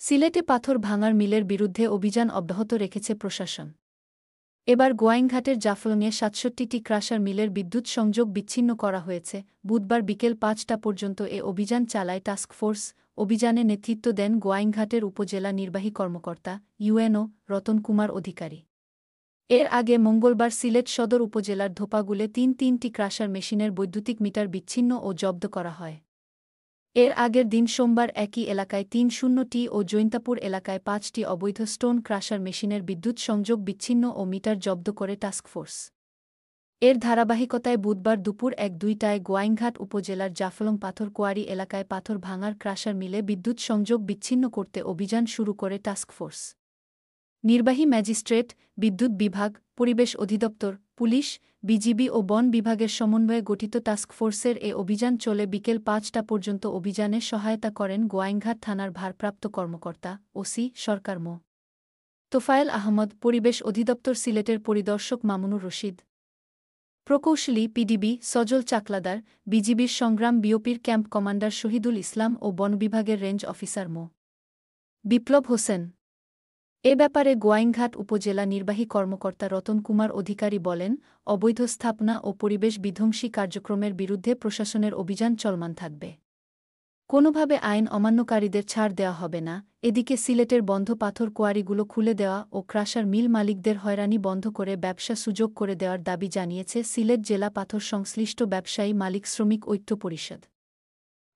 সিলেটে পাথর ভাঙার মিলের বিরুদ্ধে অভিযান অব্যাহত রেখেছে প্রশাসন। এবার গোয়াইনঘাটের জাফলংয়ে ৬৭টি ক্রাশার মিলের বিদ্যুৎ সংযোগ বিচ্ছিন্ন করা হয়েছে। বুধবার বিকেল ৫টা পর্যন্ত এ অভিযান চালায় টাস্কফোর্স। অভিযানে নেতৃত্ব দেন গোয়াইনঘাটের উপজেলা নির্বাহী কর্মকর্তা ইউএনও রতন কুমার অধিকারী। এর আগে মঙ্গলবার সিলেট সদর উপজেলার ধোপাগুলে তিনটি ক্রাশার মেশিনের বৈদ্যুতিক মিটার বিচ্ছিন্ন ও জব্দ করা হয়। এর আগের দিন সোমবার একই এলাকায় ৩০টি ও জৈন্তাপুর এলাকায় ৫টি অবৈধ স্টোন ক্রাশার মেশিনের বিদ্যুৎ সংযোগ বিচ্ছিন্ন ও মিটার জব্দ করে টাস্কফোর্স। এর ধারাবাহিকতায় বুধবার দুপুর ১-২টায় গোয়াইনঘাট উপজেলার জাফলং পাথর কোয়ারি এলাকায় পাথর ভাঙার ক্রাশার মিলে বিদ্যুৎ সংযোগ বিচ্ছিন্ন করতে অভিযান শুরু করে টাস্কফোর্স। নির্বাহী ম্যাজিস্ট্রেট, বিদ্যুৎ বিভাগ, পরিবেশ অধিদপ্তর, পুলিশ, বিজিবি ও বন বিভাগের সমন্বয়ে গঠিত টাস্কফোর্সের এ অভিযান চলে বিকেল ৫টা পর্যন্ত। অভিযানে সহায়তা করেন গোয়াইনঘাট থানার ভারপ্রাপ্ত কর্মকর্তা ওসি সরকার মো. তোফায়েল আহমদ, পরিবেশ অধিদপ্তর সিলেটের পরিদর্শক মামুনুর রশিদ, প্রকৌশলী পিডিবি সজল চাকলাদার, বিজিবির সংগ্রাম বিওপির ক্যাম্প কমান্ডার শহীদুল ইসলাম ও বন বিভাগের রেঞ্জ অফিসার মো. বিপ্লব হোসেন। এ ব্যাপারে গোয়াইনঘাট উপজেলা নির্বাহী কর্মকর্তা রতন কুমার অধিকারী বলেন, অবৈধ স্থাপনা ও পরিবেশ বিধ্বংসী কার্যক্রমের বিরুদ্ধে প্রশাসনের অভিযান চলমান থাকবে। কোনোভাবে আইন অমান্যকারীদের ছাড় দেওয়া হবে না। এদিকে সিলেটের বন্ধ পাথর কোয়ারিগুলো খুলে দেওয়া ও ক্রাশার মিল মালিকদের হয়রানি বন্ধ করে ব্যবসা সুযোগ করে দেওয়ার দাবি জানিয়েছে সিলেট জেলা পাথর সংশ্লিষ্ট ব্যবসায়ী মালিক শ্রমিক ঐক্য পরিষদ।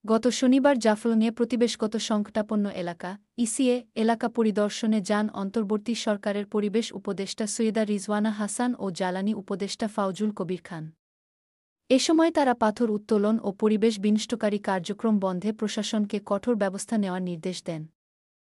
গত শনিবার জাফলংয়ে প্রতিবেশগত সংকটাপন্ন এলাকা ইসিএ এলাকা পরিদর্শনে যান অন্তর্বর্তী সরকারের পরিবেশ উপদেষ্টা সৈয়দা রিজওয়ানা হাসান ও জ্বালানি উপদেষ্টা ফাউজুল কবির খান। এ সময় তারা পাথর উত্তোলন ও পরিবেশ বিনষ্টকারী কার্যক্রম বন্ধে প্রশাসনকে কঠোর ব্যবস্থা নেওয়ার নির্দেশ দেন।